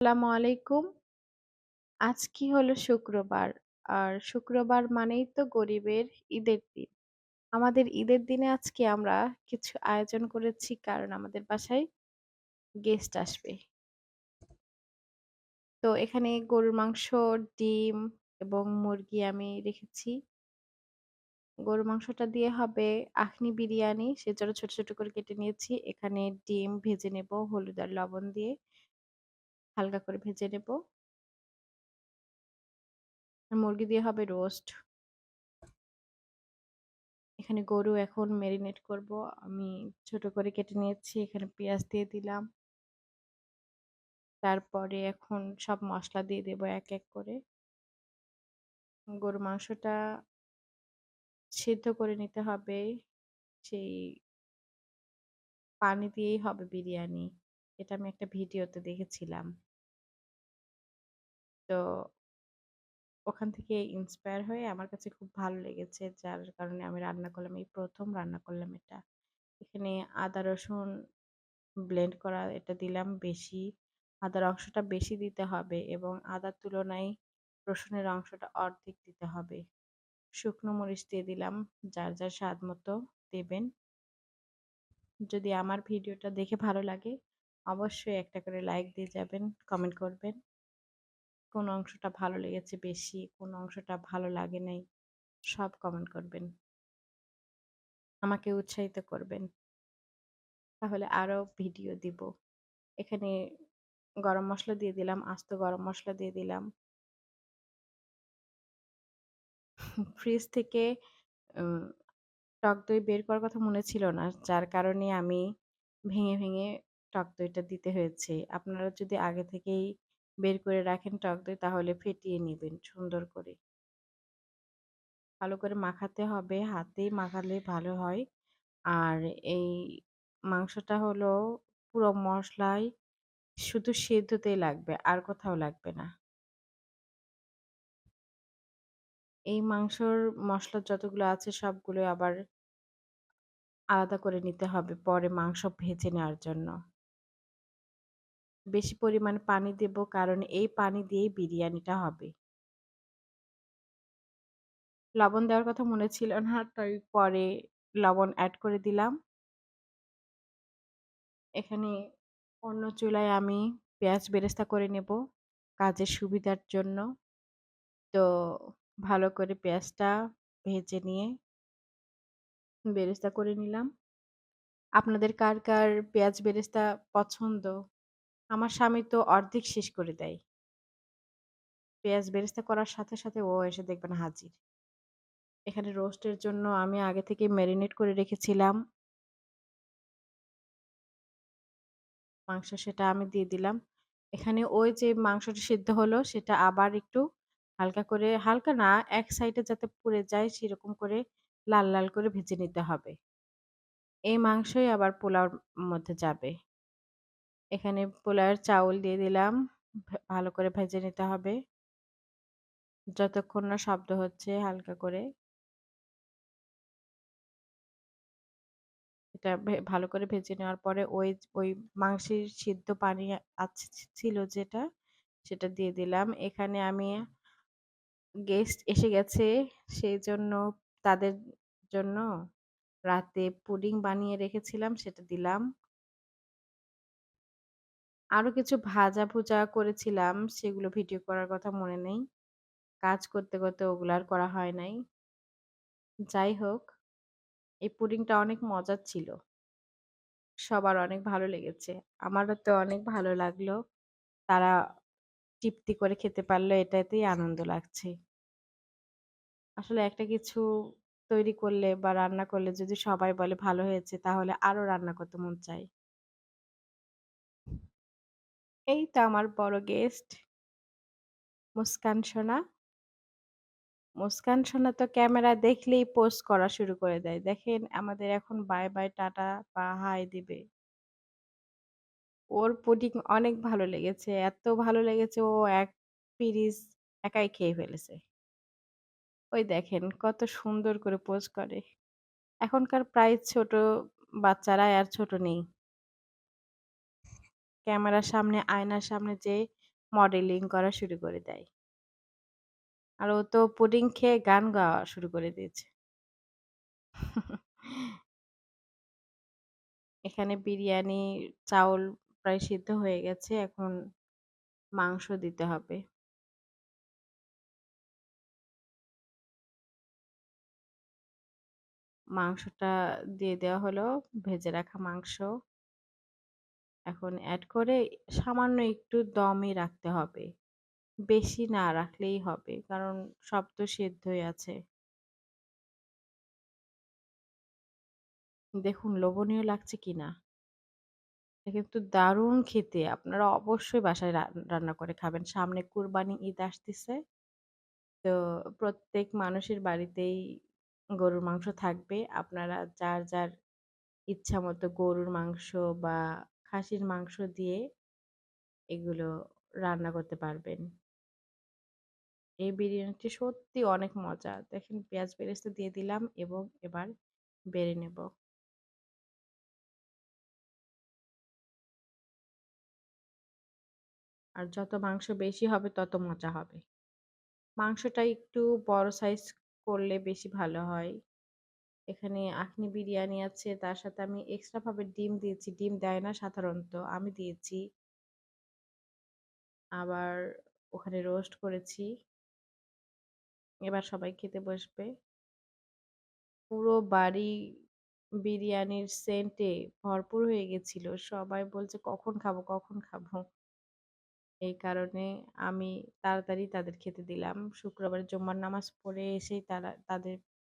আসসালামু আলাইকুম। আজ কি হলো শুক্রবার। আর শুক্রবার মানেই তো গরিবের ঈদের দিন। আমাদের ঈদের দিনে আজকে আমরা কিছু আয়োজন করেছি কারণ আমাদের বাসায় গেস্ট আসবে। তো এখানে গরুর মাংস, ডিম এবং মুরগি আমি রেখেছি। গরুর মাংসটা দিয়ে হবে আখনি বিরিয়ানি, সেজন্য ছোট, ছোট করে কেটে নিয়েছি। এখানে ডিম ভেজে নেব হলুদ আর লবণ দিয়ে হালকা করে ভেজে নেব। আর মুরগি দিয়ে হবে রোস্ট। এখানে গরু এখন মেরিনেট করব। আমি ছোট করে কেটে নিয়েছি। এখানে পেঁয়াজ দিয়ে দিলাম। তারপরে এখন সব মসলা দিয়ে দেব এক, এক করে। গরুর মাংসটা সিদ্ধ করে নিতে হবে। সেই পানি দিয়েই হবে বিরিয়ানি। এটা আমি একটা ভিডিওতে দেখেছিলাম। তো ওখান থেকে ইন্সপায়ার হয়ে আমার কাছে খুব ভালো লেগেছে। যার কারণে আমি রান্না করলাম। এই ১ম রান্না করলাম এটা। এখানে আদা রসুন ব্লেন্ড করা এটা দিলাম বেশি। আদার অংশটা বেশি দিতে হবে এবং আদার তুলনায় রসুনের অংশটা অর্ধেক দিতে হবে। শুকনো মরিচ দিয়ে দিলাম। যার, যার স্বাদ মতো দেবেন। যদি আমার ভিডিওটা দেখে ভালো লাগে, অবশ্যই একটা করে লাইক দিয়ে যাবেন, কমেন্ট করবেন। কোন অংশটা ভালো লেগেছে বেশি, কোন অংশটা ভালো লাগে নাই, সব কমেন্ট করবেন। আমাকে উৎসাহিত করবেন। তাহলে আরো ভিডিও দিব। এখানে গরম মসলা দিয়ে দিলাম, আস্ত গরম মসলা দিয়ে দিলাম। ফ্রিজ থেকে উম টক দই বের করার কথা মনে ছিল না। যার কারণে আমি ভেঙে, ভেঙে টক দইটা দিতে হয়েছে। আপনারা যদি আগে থেকেই বের করে রাখেন টক দই তাহলে ফেটিয়ে নিবেন সুন্দর করে। ভালো করে মাখাতে হবে, হাতেই মাখালে ভালো হয়। আর এই মাংসটা হলো পুরো মসলায় শুধু সেদ্ধতেই লাগবে, আর কোথাও লাগবে না। এই মাংসর মসলা যতগুলো আছে সবগুলো আবার আলাদা করে নিতে হবে পরে মাংস ভেজে নেওয়ার জন্য। বেশি পরিমাণ পানি দেব কারণ এই পানি দিয়েই বিরিয়ানিটা হবে। লবণ দেওয়ার কথা মনে ছিল না, তাই পরে লবণ এড করে দিলাম। এখানে অন্য চুলায় আমি পেঁয়াজ বেরেস্তা করে নেব কাজের সুবিধার জন্য। তো ভালো করে পেঁয়াজটা ভেজে নিয়ে বেরেস্তা করে নিলাম। আপনাদের কার, কার পেঁয়াজ বেরেস্তা পছন্দ? আমার স্বামী তো অর্ধেক শেষ করে দেয়। পেঁয়াজ বেরেস্তা করার সাথে, সাথে ও এসে দেখবেন হাজির। এখানে রোস্টের জন্য আমি আগে থেকে মেরিনেট করে রেখেছিলাম মাংস, সেটা আমি দিয়ে দিলাম। এখানে ওই যে মাংসটা সিদ্ধ হলো সেটা আবার একটু হালকা করে, হালকা না এক সাইডে যাতে পুড়ে যায় সেরকম করে লাল, লাল করে ভেজে নিতে হবে। এই মাংসই আবার পোলাওর মধ্যে যাবে। এখানে পোলাওয়ের চাউল দিয়ে দিলাম। ভালো করে ভেজে নিতে হবে। যতক্ষণ না শব্দ হচ্ছে হালকা করে। এটা ভালো করে ভেজে নেওয়ার পরে ওই মাংসের সিদ্ধ পানি ছিল যেটা, সেটা দিয়ে দিলাম। এখানে আমি গেস্ট এসে গেছে সেইজন্য তাদের জন্য রাতে পুডিং বানিয়ে রেখেছিলাম সেটা দিলাম। আরো কিছু ভাজা-ভুজা করেছিলাম সেগুলো ভিডিও করার কথা মনে নেই। কাজ করতে, করতে ওগুলো আর করা হয় নাই। যাই হোক, এই পুডিংটা অনেক মজার ছিল। সবার অনেক ভালো লেগেছে। আমারও তো অনেক ভালো লাগলো। তারা তৃপ্তি করে খেতে পারল এটাতেই আনন্দ লাগছে। আসলে একটা কিছু তৈরি করলে বা রান্না করলে যদি সবাই বলে ভালো হয়েছে তাহলে আরো রান্না করতে মন চায়। এই তো আমার বড় গেস্ট মুস্কান সোনা। মুস্কান সোনা তো ক্যামেরা দেখলেই পোস্ট করা শুরু করে দেয়। দেখেন আমাদের এখন বাই, বাই টাটা বা হাই দিবে। ওর পুডিং অনেক ভালো লেগেছে। এত ভালো লেগেছে ও এক পিরিচ একাই খেয়ে ফেলেছে। ওই দেখেন কত সুন্দর করে পোজ করে। এখনকার প্রায় ছোট বাচ্চারা আর ছোট নেই। ক্যামেরার সামনে, আয়নার সামনে যেয়ে মডেলিং করা শুরু করে দেয়। আর ও তো পুডিং খেয়ে গান গাওয়া শুরু করে দিয়েছে। এখানে বিরিয়ানি চাউল প্রায় সিদ্ধ হয়ে গেছে। এখন মাংস দিতে হবে। মাংসটা দিয়ে দেওয়া হলো, ভেজে রাখা মাংস। এখন এড করে সামান্য একটু দমে রাখতে হবে। বেশি না রাখলেই হবে। কারণ সব তো সেদ্ধই আছে। দেখুন লোভনীয় লাগছে কিনা? এটা কিন্তু দারুণ খেতে। আপনারা অবশ্যই বাসায় রান্না করে খাবেন। সামনে কুরবানি ঈদ আসতেছে। তো প্রত্যেক মানুষের বাড়িতেই গরুর মাংস থাকবে। আপনারা যার ইচ্ছামতো গরুর মাংস বা খাসির মাংস দিয়ে এগুলো রান্না করতে পারবেন। এই বিরিয়ানিটি সত্যি অনেক মজা। দেখেন পেঁয়াজ বেরেস্তা দিয়ে দিলাম এবং এবার বেড়ে নেব। আর যত মাংস বেশি হবে তত মজা হবে। মাংসটা একটু বড় সাইজ করলে বেশি ভালো হয়। এখানে আখনি বিরিয়ানি আছে, তার সাথে আমি এক্সট্রা ভাবে ডিম দিয়েছি। ডিম দেয় না সাধারণত, আমি দিয়েছি। আবার ওখানে রোস্ট করেছি। এবার সবাই খেতে বসবে। পুরো বাড়ি বিরিয়ানির সেন্টে ভরপুর হয়ে গেছিল। সবাই বলছে, "কখন খাবো, কখন খাবো?" এই কারণে আমি তাড়াতাড়ি তাদের খেতে দিলাম। শুক্রবার জুম্মার নামাজ পড়ে এসেই তাদের